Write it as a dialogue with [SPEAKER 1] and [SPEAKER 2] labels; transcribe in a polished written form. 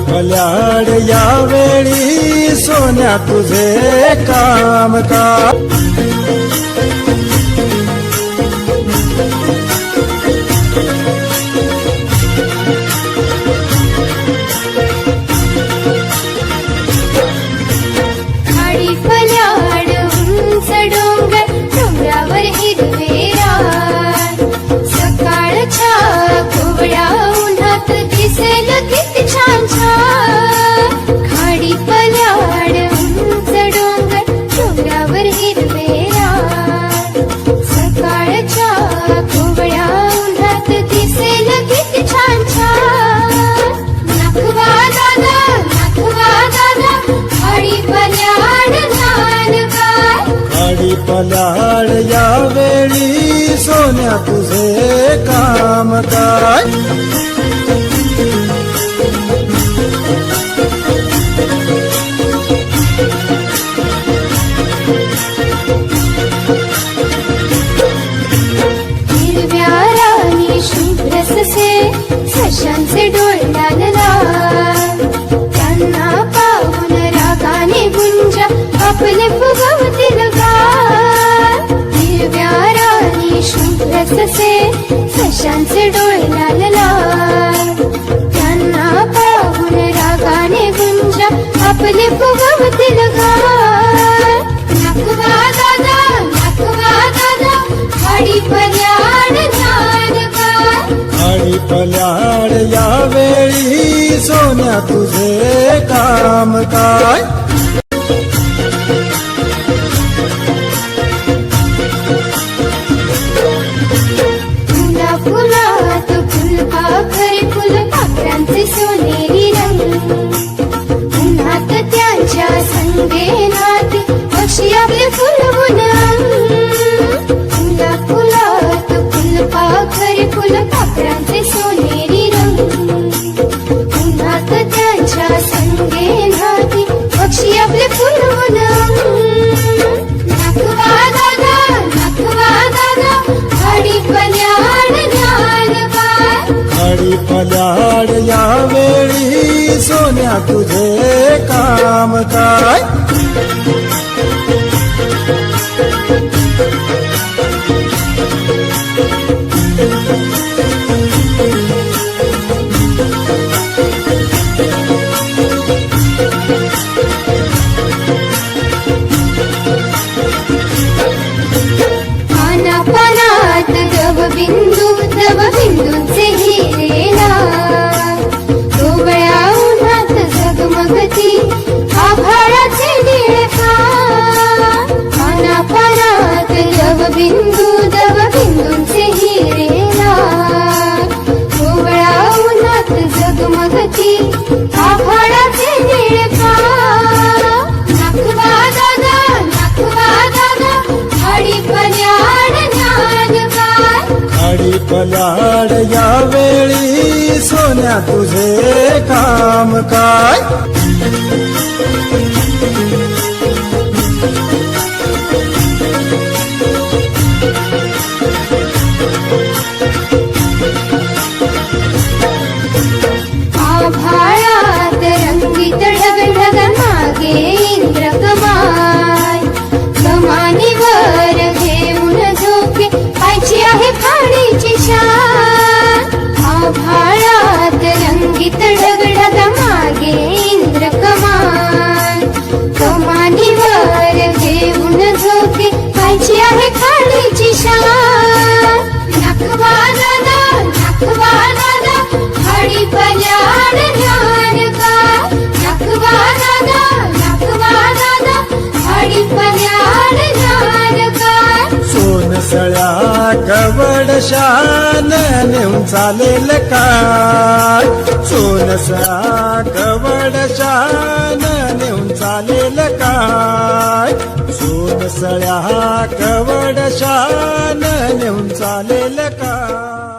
[SPEAKER 1] पल्याड यावेळी सोन्या तुझे काम का
[SPEAKER 2] खाडी पल्याड उंच डोंगर डोंगरावर हिरवे रान सकाळच्या कोवळ्या उन्हात दिसेल किती छान छान खाडी पल्याड उंच डोंगर डोंगरावर हिरवे रान सकाळच्या कोवळ्या उन्हात दिसेल किती छान छान नखवा दादा खाडी पल्याड ज्ञान काय
[SPEAKER 1] खाडी पल्याड यावेळी सोन्या तुझे काम काय
[SPEAKER 2] सशांचे डोळे लाल लाल त्यांना पाहून रागाने गुंजा आपले फुगवतील गाल हिरव्या राणी शुभ्र ससे सशांचे डोळे लाल लाल त्यांना पाहून रागाने गुंजा आपले फुगवतील गाल नखवा दादा खाडी पल्याड ज्ञान काय
[SPEAKER 1] खाडी पल्याड यावेळी सोन्या तुझे काम काय
[SPEAKER 2] फुला फुलात फुलपाखरे फुलपाखरांचे सोनेरी रंग उन्हात त्यांच्या संदेनात पक्षी आपले फुलवून फुला फुलात फुलपाखरे फुलपाखरांचे सोनेरी रंग उन्हात त्यांच्या संदेनात पक्षी आपले फुलवून नखवा दादा खाडी पल्याड ज्ञान काय
[SPEAKER 1] खाडी पल्याड यावेळी सोन्या तुझे काम काय
[SPEAKER 2] पानात दवबिंदूंचे हिरे लाल कोवळ्या उन्हात झगमगती आभाळाचे निळेपान पानात दवबिंदूंचे हिरे लाल कोवळ्या उन्हात झगमगती आभाळाचे निळेपान नखवा दादा खाडी पल्याड ज्ञान काय
[SPEAKER 1] खाडी पल्याड यावेळी सोन्या तुझे काम काय
[SPEAKER 2] आभाळात रंगीत ढग मागे इंद्र कमानीवर घेऊन झोपे पायची आहे खाडीची शान आभाळात रंगीत ढग मागे इंद्र कमानीवर घेऊन झोपे पायची आहे खाडीची शान नखवा दादा खाडी पल्याड ज्ञान काय नखवा दादा खाडी पल्याड ज्ञान काय
[SPEAKER 1] सोनसळ्या कवडशान नेऊन चालेल काय सोनसळ्या कवडशान नेऊन चालेल काय सोनसळ्या कवडशान नेऊन चालेल काय